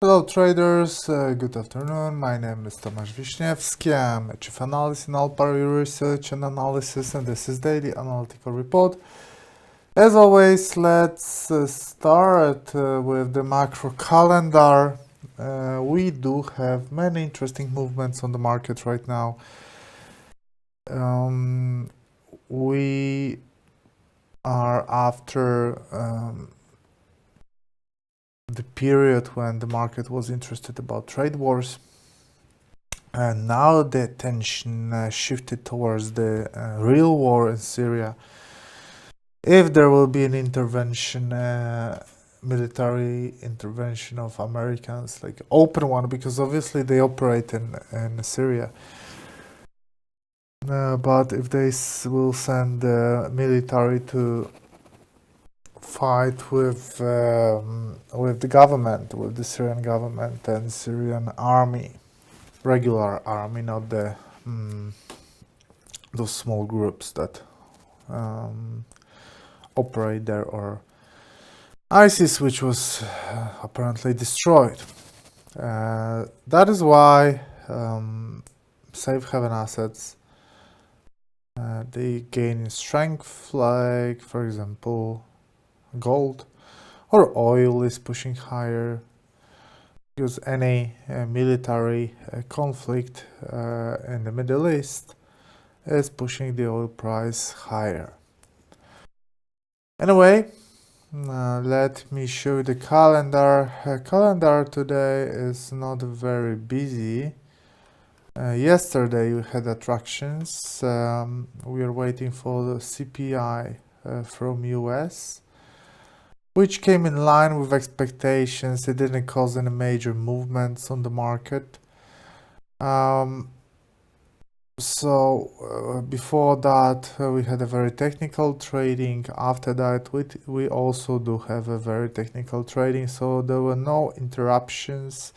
Hello traders, good afternoon. My name is Tomasz Wiśniewski. I'm a chief analyst in Alpari Research and Analysis, and this is Daily Analytical Report. As always, let's start with the macro calendar. We do have many interesting movements on the market right now. We are after the period when the market was interested about trade wars, and now the attention shifted towards the real war in Syria. If there will be an intervention, military intervention of Americans, like open one, because obviously they operate in Syria. But if they will send the military to fight with the government, with the Syrian government and Syrian army, regular army, not the those small groups that operate there, or ISIS, which was apparently destroyed. That is why safe haven assets they gain in strength, like for example gold or oil is pushing higher, because any military conflict in the Middle East is pushing the oil price higher. Anyway, let me show you the calendar. Calendar today is not very busy. Yesterday we had attractions. We are waiting for the CPI from US, which came in line with expectations. It didn't cause any major movements on the market. Before that, we had a very technical trading. After that, we also do have a very technical trading. So there were no interruptions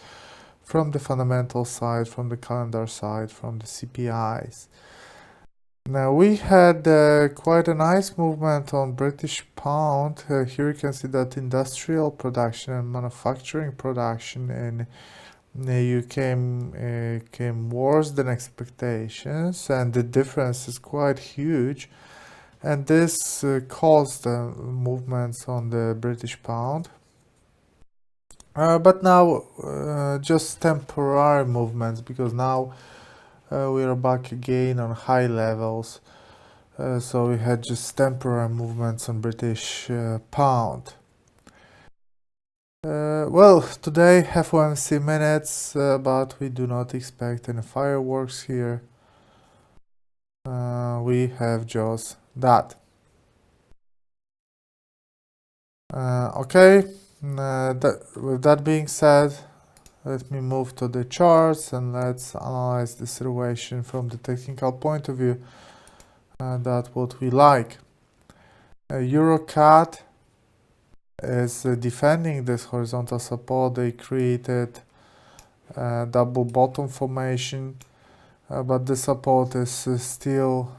from the fundamental side, from the calendar side, from the CPIs. Now we had quite a nice movement on British pound. Here you can see that industrial production and manufacturing production in the UK came worse than expectations, and the difference is quite huge, and this caused movements on the British pound. But now just temporary movements, because now we are back again on high levels. So we had just temporary movements on British pound. Well, today FOMC minutes, but we do not expect any fireworks here. We have just that. Okay, with that being said, let me move to the charts and let's analyze the situation from the technical point of view. That's what we like. EuroCAD is defending this horizontal support. They created a double bottom formation, but the support is still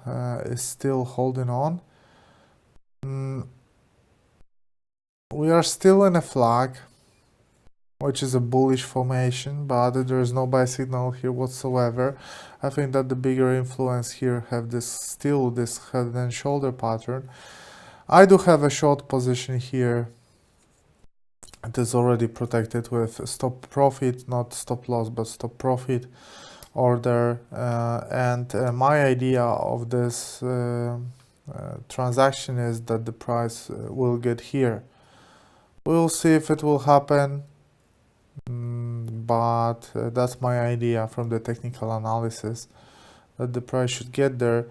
holding on. We are still in a flag, which is a bullish formation, but there is no buy signal here whatsoever. I think that the bigger influence here have this head and shoulder pattern. I do have a short position here. It is already protected with stop profit, not stop loss, but stop profit order. And my idea of this transaction is that the price will get here. We'll see if it will happen, but that's my idea from the technical analysis, that the price should get there.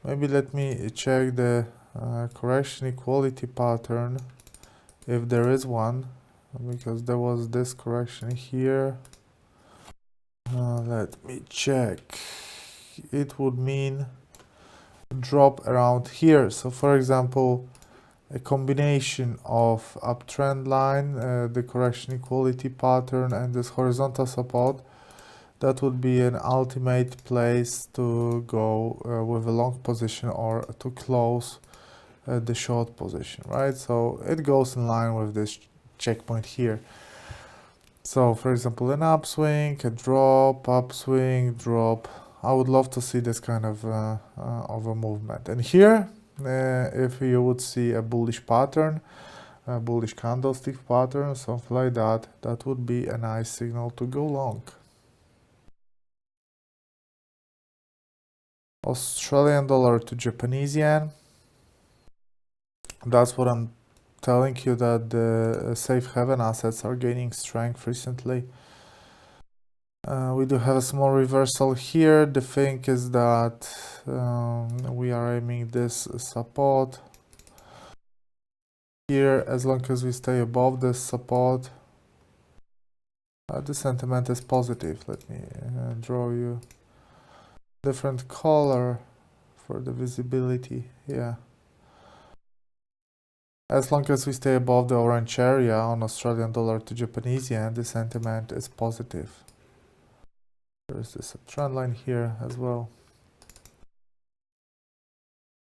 Maybe let me check the correction equality pattern, if there is one, because there was this correction here. Let me check. It would mean drop around here. So for example, a combination of uptrend line, the correction equality pattern, and this horizontal support, that would be an ultimate place to go with a long position or to close the short position, right? So it goes in line with this checkpoint here. So, for example, an upswing, a drop, upswing, drop. I would love to see this kind of a movement. And here, if you would see a bullish pattern, a bullish candlestick pattern, something like that, that would be a nice signal to go long. Australian dollar to Japanese yen. That's what I'm telling you, that the safe haven assets are gaining strength recently. We do have a small reversal here. The thing is that we are aiming this support here. As long as we stay above this support, the sentiment is positive. Let me draw you different color for the visibility. Yeah. As long as we stay above the orange area on Australian dollar to Japanese yen, the sentiment is positive. There's this trend line here as well.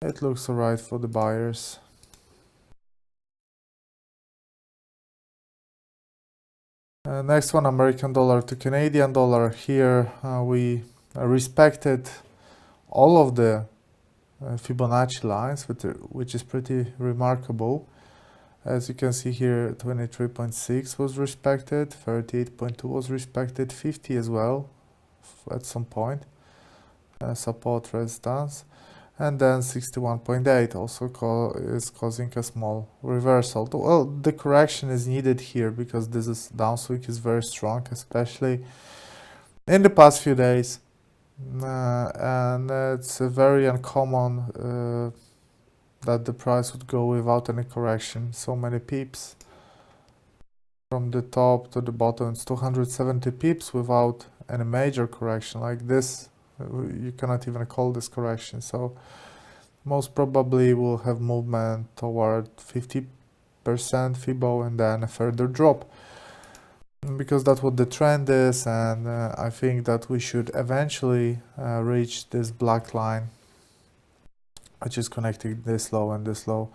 It looks alright for the buyers. Next one, American dollar to Canadian dollar. Here we respected all of the Fibonacci lines, which is pretty remarkable. As you can see here, 23.6 was respected, 38.2 was respected, 50 as well at some point, support resistance, and then 61.8 also is causing a small reversal. Well, the correction is needed here because this downswing is very strong, especially in the past few days, and it's very uncommon that the price would go without any correction. So many pips from the top to the bottom. It's 270 pips without any major correction like this. You cannot even call this correction. So most probably we'll have movement toward 50% Fibo and then a further drop, because that's what the trend is. And I think that we should eventually reach this black line, which is connecting this low and this low,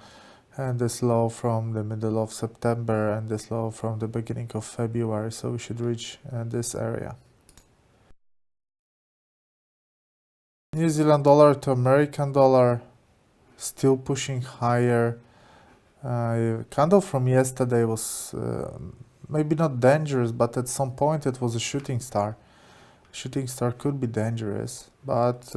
and this low from the middle of September and this low from the beginning of February. So we should reach this area. New Zealand dollar to American dollar, still pushing higher. Candle from yesterday was maybe not dangerous, but at some point it was a shooting star. Shooting star could be dangerous, but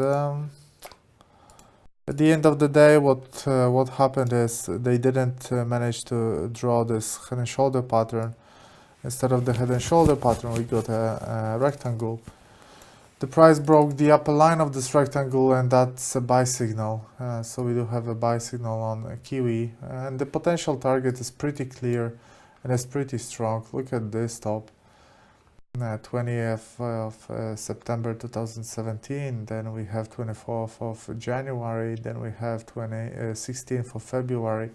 at the end of the day, what happened is they didn't manage to draw this head and shoulder pattern. Instead of the head and shoulder pattern, we got a rectangle. The price broke the upper line of this rectangle, and that's a buy signal. So we do have a buy signal on Kiwi, and the potential target is pretty clear and it's pretty strong. Look at this top. 20th of September 2017, then we have 24th of January, then we have 16th of February,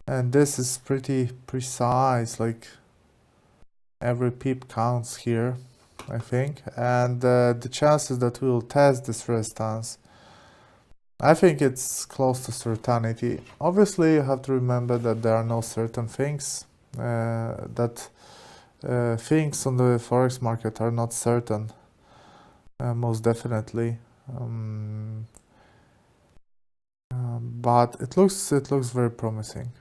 and this is pretty precise, like every pip counts here, I think, and the chances that we will test this resistance, I think it's close to certainty. Obviously, you have to remember that there are no certain things, that things on the forex market are not certain, most definitely, but it looks very promising.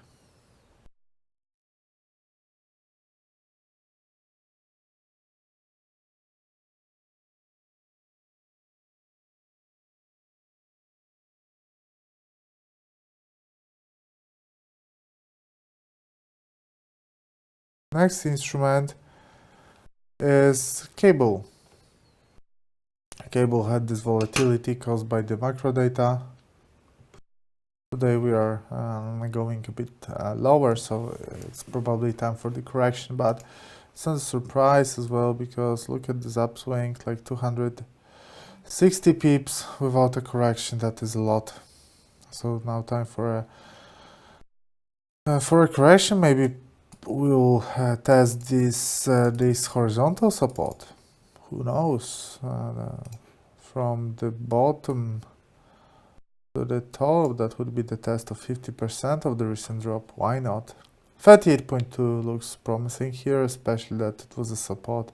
Next instrument is cable. Cable had this volatility caused by the macro data. Today we are going a bit lower, so it's probably time for the correction, but it's not a surprise as well, because look at this upswing, like 260 pips without a correction. That is a lot. So now time for a correction. Maybe we'll test this horizontal support. Who knows? From the bottom to the top, that would be the test of 50% of the recent drop. Why not? 38.2 looks promising here, especially that it was a support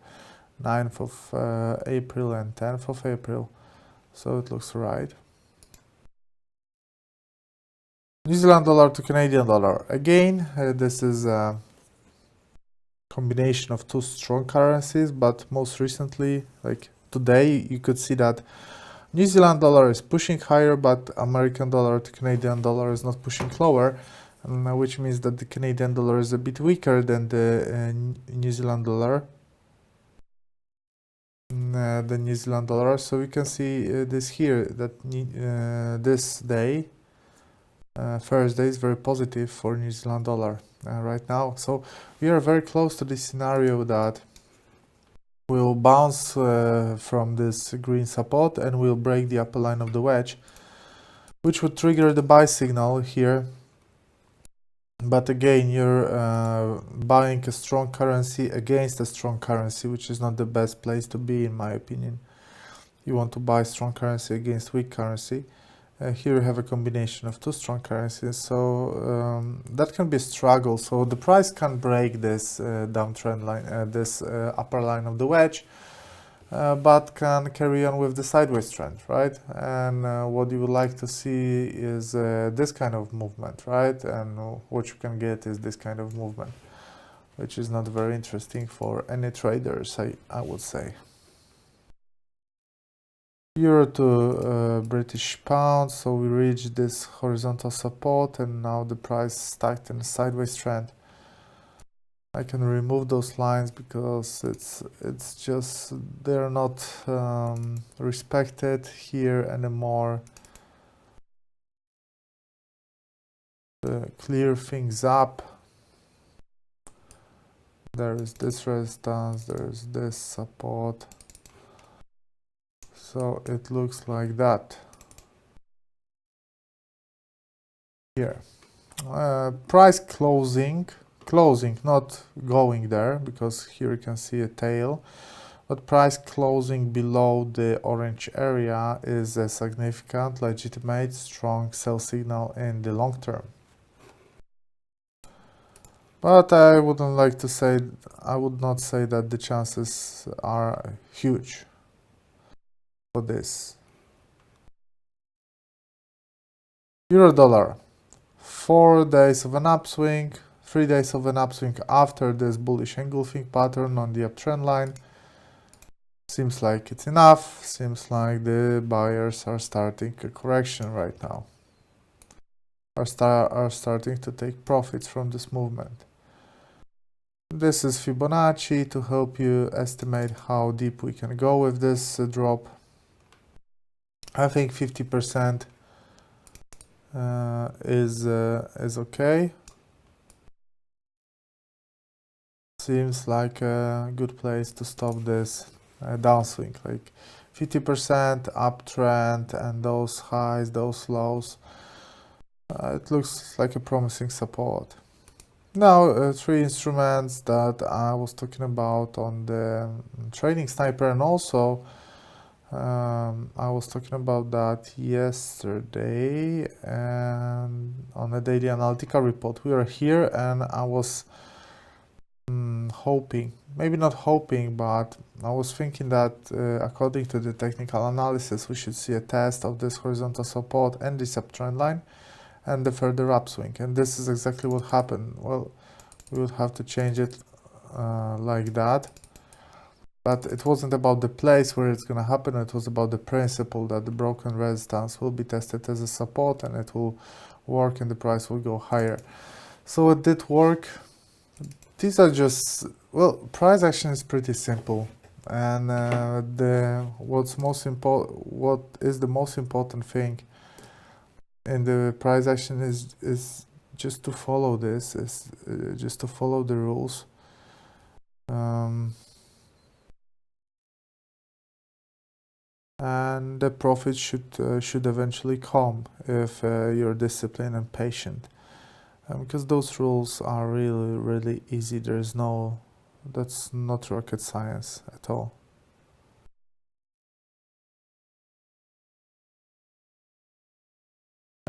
9th of April and 10th of April, so it looks right. New Zealand dollar to Canadian dollar. Again, this is a combination of two strong currencies, but most recently, like today, you could see that New Zealand dollar is pushing higher, but American dollar to Canadian dollar is not pushing lower, which means that the Canadian dollar is a bit weaker than the New Zealand dollar. The New Zealand dollar. So we can see this here, that this day, Thursday, is very positive for New Zealand dollar right now. So we are very close to this scenario that we'll bounce from this green support and we'll break the upper line of the wedge, which would trigger the buy signal here. But again, you're buying a strong currency against a strong currency, which is not the best place to be, in my opinion. You want to buy strong currency against weak currency. Here you have a combination of two strong currencies, so that can be a struggle. So the price can break this downtrend line, this upper line of the wedge, but can carry on with the sideways trend, right? And what you would like to see is this kind of movement, right? And what you can get is this kind of movement, which is not very interesting for any traders, I would say. Euro to British pound, so we reached this horizontal support and now the price stacked in a sideways trend. I can remove those lines because it's just they're not respected here anymore. Clear things up. There is this resistance, there is this support. So it looks like that. Here. Price closing, not going there, because here you can see a tail. But price closing below the orange area is a significant, legitimate, strong sell signal in the long term. But I would not say that the chances are huge for this. Euro dollar. 4 days of an upswing, 3 days of an upswing after this bullish engulfing pattern on the uptrend line. Seems like it's enough. Seems like the buyers are starting a correction right now. Are starting to take profits from this movement. This is Fibonacci to help you estimate how deep we can go with this drop. I think 50% is okay. Seems like a good place to stop this downswing, like 50% uptrend and those highs, those lows. It looks like a promising support. Now, 3 instruments that I was talking about on the trading sniper, and also I was talking about that yesterday and on a daily analytical report. We are here and I was hoping, maybe not hoping, but I was thinking that according to the technical analysis, we should see a test of this horizontal support and this uptrend line and the further upswing. And this is exactly what happened. Well, we would have to change it like that. But it wasn't about the place where it's going to happen. It was about the principle that the broken resistance will be tested as a support and it will work and the price will go higher. So it did work. These are just, well, price action is pretty simple. And what is the most important thing in the price action is just to follow this, just to follow the rules. And the profit should eventually come if you're disciplined and patient, because those rules are really easy. That's not rocket science at all.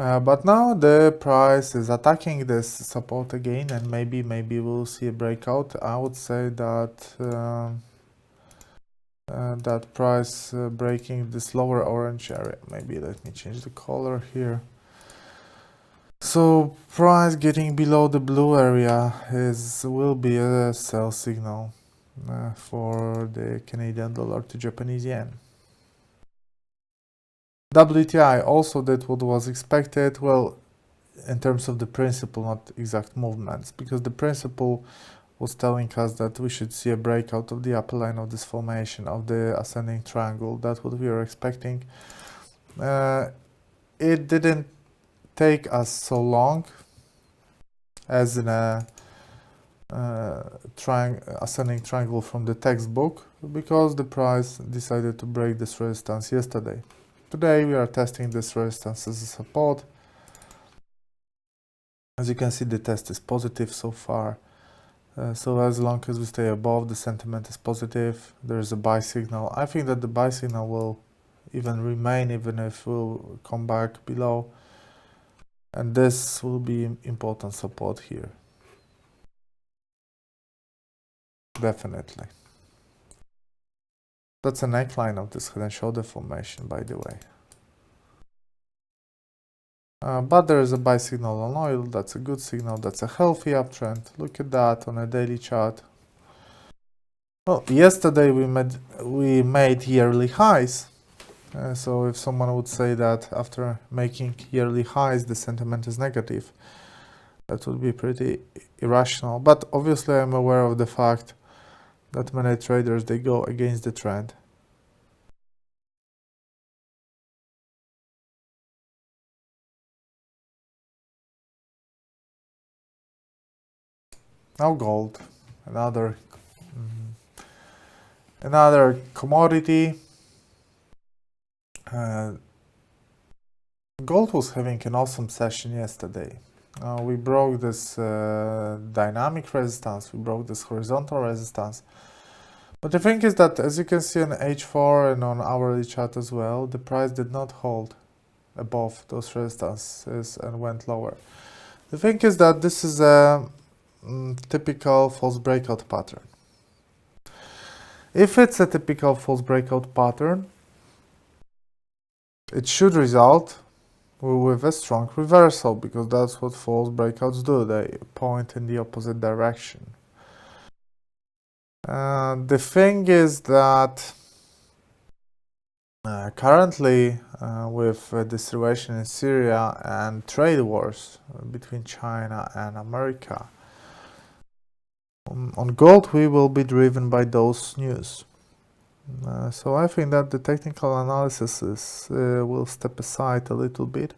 But now the price is attacking this support again, and maybe we'll see a breakout. I would say that that price breaking this lower orange area. Maybe let me change the color here. So price getting below the blue area will be a sell signal for the Canadian dollar to Japanese yen. WTI also did what was expected. Well, in terms of the principle, not exact movements, because the principle was telling us that we should see a breakout of the upper line of this formation of the ascending triangle. That's what we were expecting. It didn't take us so long as in a ascending triangle from the textbook, because the price decided to break this resistance yesterday. Today we are testing this resistance as a support. As you can see, the test is positive so far. So as long as we stay above, the sentiment is positive. There is a buy signal. I think that the buy signal will even remain, even if we'll come back below. And this will be important support here. Definitely. That's a neckline of this head and shoulder formation, by the way. But there is a buy signal on oil. That's a good signal. That's a healthy uptrend. Look at that on a daily chart. Well, yesterday we made yearly highs. So if someone would say that after making yearly highs the sentiment is negative, that would be pretty irrational. But obviously I'm aware of the fact that many traders, they go against the trend. Now gold, another commodity. Gold was having an awesome session yesterday. We broke this dynamic resistance, we broke this horizontal resistance. But the thing is that, as you can see on H4 and on hourly chart as well, the price did not hold above those resistances and went lower. The thing is that this is a typical false breakout pattern. If it's a typical false breakout pattern, it should result with a strong reversal, because that's what false breakouts do. They point in the opposite direction. The thing is that currently, with the situation in Syria and trade wars between China and America, on gold we will be driven by those news. So I think that the technical analysis will step aside a little bit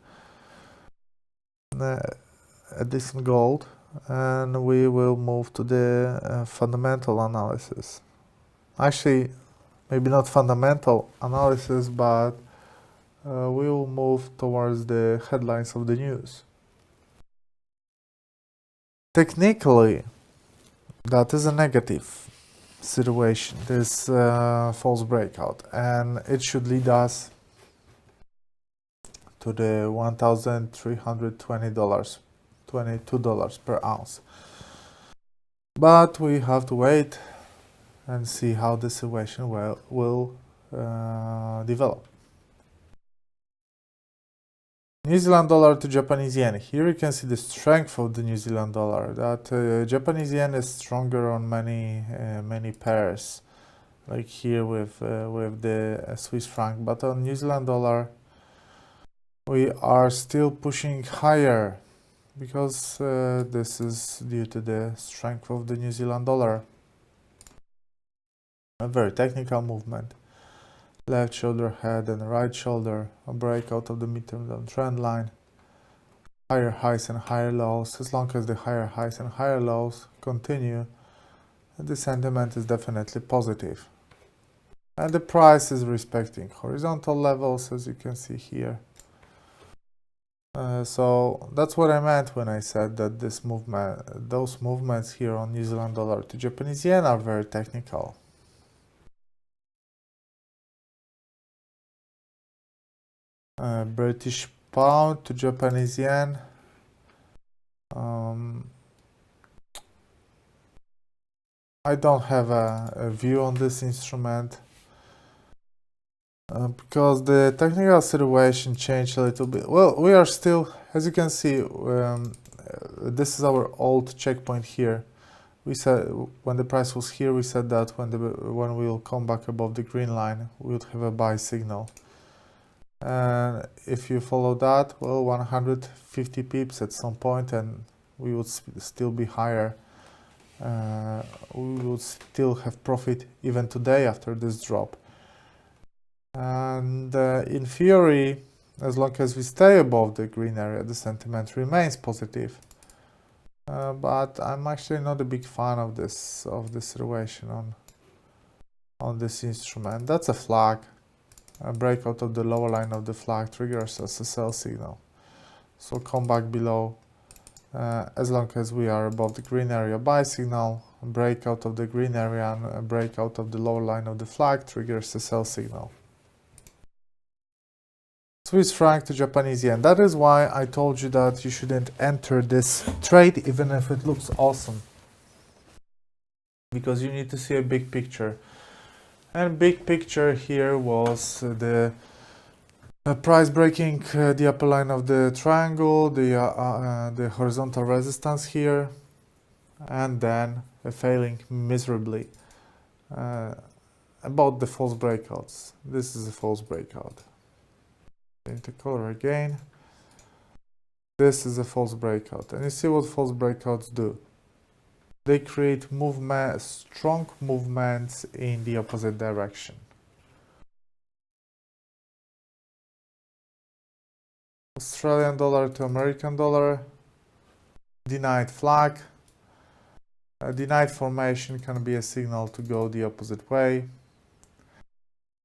at this gold, and we will move to the fundamental analysis. Actually, maybe not fundamental analysis, but we will move towards the headlines of the news. Technically, that is a negative situation, this false breakout, and it should lead us to the $1,320, $22 per ounce. But we have to wait and see how the situation will develop. New Zealand dollar to Japanese yen. Here you can see the strength of the New Zealand dollar. That Japanese yen is stronger on many pairs, like here with the Swiss franc. But on New Zealand dollar, we are still pushing higher, because this is due to the strength of the New Zealand dollar. A very technical movement. Left shoulder head and right shoulder, a breakout of the midterm trend line, higher highs and higher lows. As long as the higher highs and higher lows continue, the sentiment is definitely positive. And the price is respecting horizontal levels, as you can see here. So that's what I meant when I said that those movements here on New Zealand dollar to Japanese yen are very technical. British pound to Japanese yen. I don't have a view on this instrument because the technical situation changed a little bit. Well, we are still, as you can see, this is our old checkpoint here. We said when the price was here, we said that when we will come back above the green line, we would have a buy signal. And if you follow that, well, 150 pips at some point, and we would still be higher. We would still have profit even today after this drop. And in theory, as long as we stay above the green area, the sentiment remains positive. But I'm actually not a big fan of this situation on this instrument. That's a flag. A breakout of the lower line of the flag triggers as a sell signal. So come back below. As long as we are above the green area, buy signal. Breakout of the green area and a breakout of the lower line of the flag triggers a sell signal. Swiss franc to Japanese yen. That is why I told you that you shouldn't enter this trade even if it looks awesome. Because you need to see a big picture. And big picture here was the price breaking the upper line of the triangle, the horizontal resistance here, and then failing miserably. About the false breakouts. This is a false breakout. Change the color again. This is a false breakout, and you see what false breakouts do. They create strong movements in the opposite direction. Australian dollar to American dollar, denied flag. A denied formation can be a signal to go the opposite way.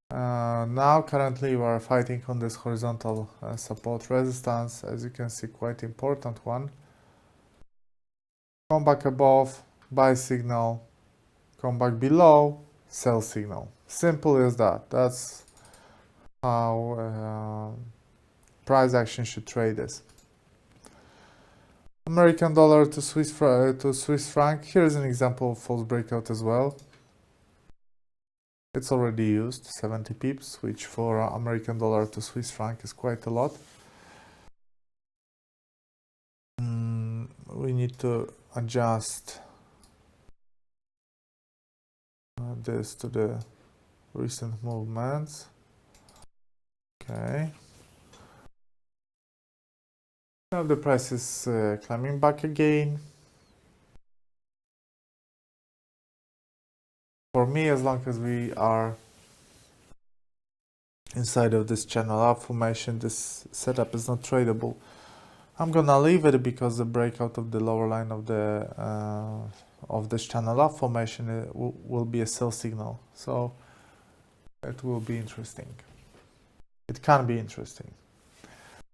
Now currently we are fighting on this horizontal support resistance, as you can see, quite important one. Come back above, buy signal, come back below, sell signal. Simple as that. That's how price action should trade this. American dollar to Swiss franc. Here is an example of false breakout as well. It's already used 70 pips, which for American dollar to Swiss franc is quite a lot. We need to adjust this to the recent movements. Okay. Now the price is climbing back again. For me, as long as we are inside of this channel up formation, this setup is not tradable. I'm gonna leave it because the breakout of the lower line of the of this channel up formation will be a sell signal. So it will be interesting. It can be interesting.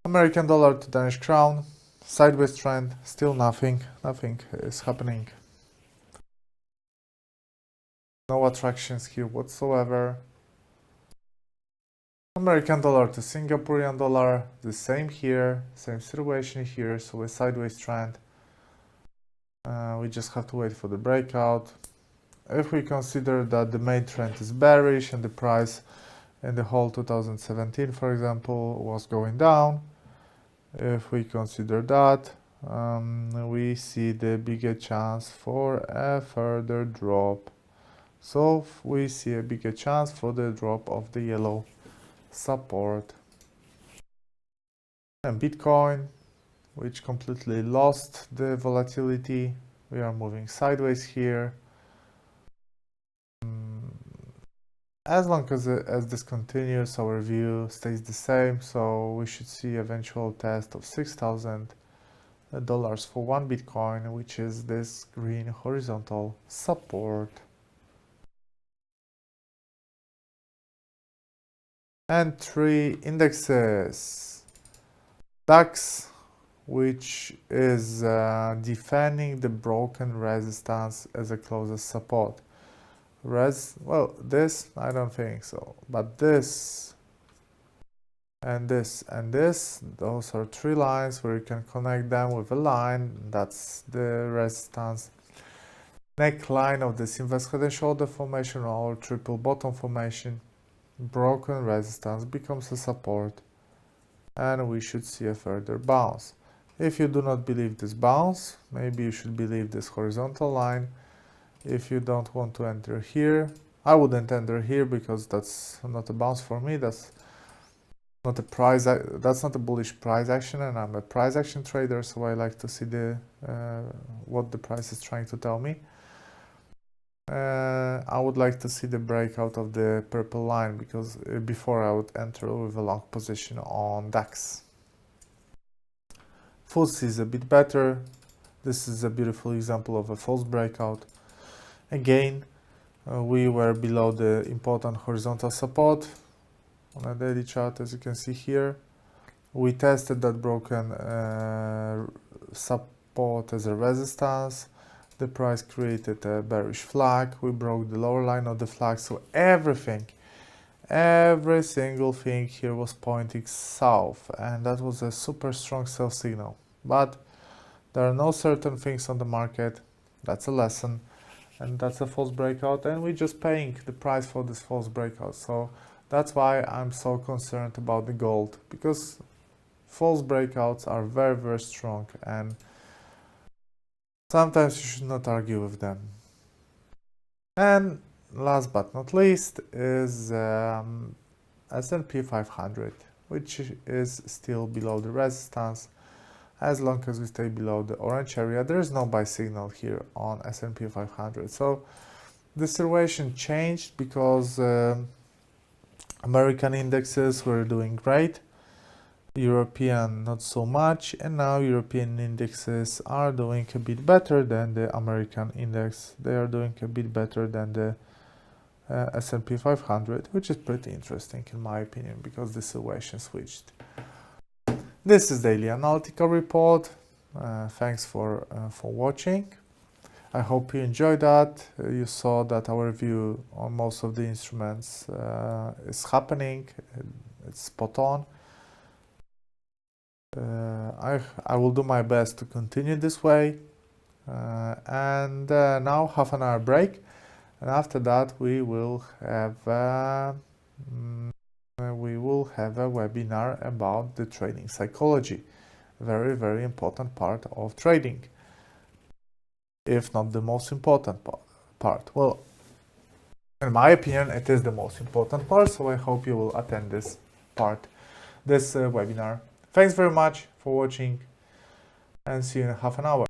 American dollar to Danish crown, sideways trend, still nothing is happening. No attractions here whatsoever. American dollar to Singaporean dollar, the same here, same situation here, so a sideways trend. We just have to wait for the breakout. If we consider that the main trend is bearish and the price in the whole 2017, for example, was going down, if we consider that, we see the bigger chance for a further drop. So we see a bigger chance for the drop of the yellow support. And Bitcoin, which completely lost the volatility. We are moving sideways here. As long as this continues, our view stays the same, so we should see eventual test of $6,000 for one Bitcoin, which is this green horizontal support. And three indexes. DAX, which is defending the broken resistance as a closest support. Well, this, I don't think so, but this and this. Those are three lines where you can connect them with a line. That's the resistance. Neckline of this inverse head and shoulder formation or triple bottom formation. Broken resistance becomes a support, and we should see a further bounce. If you do not believe this bounce, maybe you should believe this horizontal line. If you don't want to enter here, I wouldn't enter here because that's not a bounce for me. That's not a price. That's not a bullish price action, and I'm a price action trader, so I like to see the what the price is trying to tell me. I would like to see the breakout of the purple line because before I would enter with a long position on DAX. FTSE is a bit better. This is a beautiful example of a false breakout. Again, we were below the important horizontal support on a daily chart, as you can see here. We tested that broken support as a resistance. The price created a bearish flag. We broke the lower line of the flag, so every single thing here was pointing south, and that was a super strong sell signal. But there are no certain things on the market. That's a lesson, and that's a false breakout, and we're just paying the price for this false breakout. So that's why I'm so concerned about the gold, because false breakouts are very, very strong, and sometimes you should not argue with them. And last but not least is S&P 500, which is still below the resistance. As long as we stay below the orange area, there is no buy signal here on S&P 500. So the situation changed because American indexes were doing great, European not so much, and now European indexes are doing a bit better than the American index. They are doing a bit better than the S&P 500, which is pretty interesting in my opinion because the situation switched. This is daily analytical report. Thanks for watching. I hope you enjoyed that. You saw that our review on most of the instruments is happening. It's spot on. I will do my best to continue this way. And now half an hour break, and after that we will have a webinar about the trading psychology. Very, very important part of trading, if not the most important part. Well, in my opinion, it is the most important part, so I hope you will attend this webinar. Thanks very much for watching, and see you in half an hour.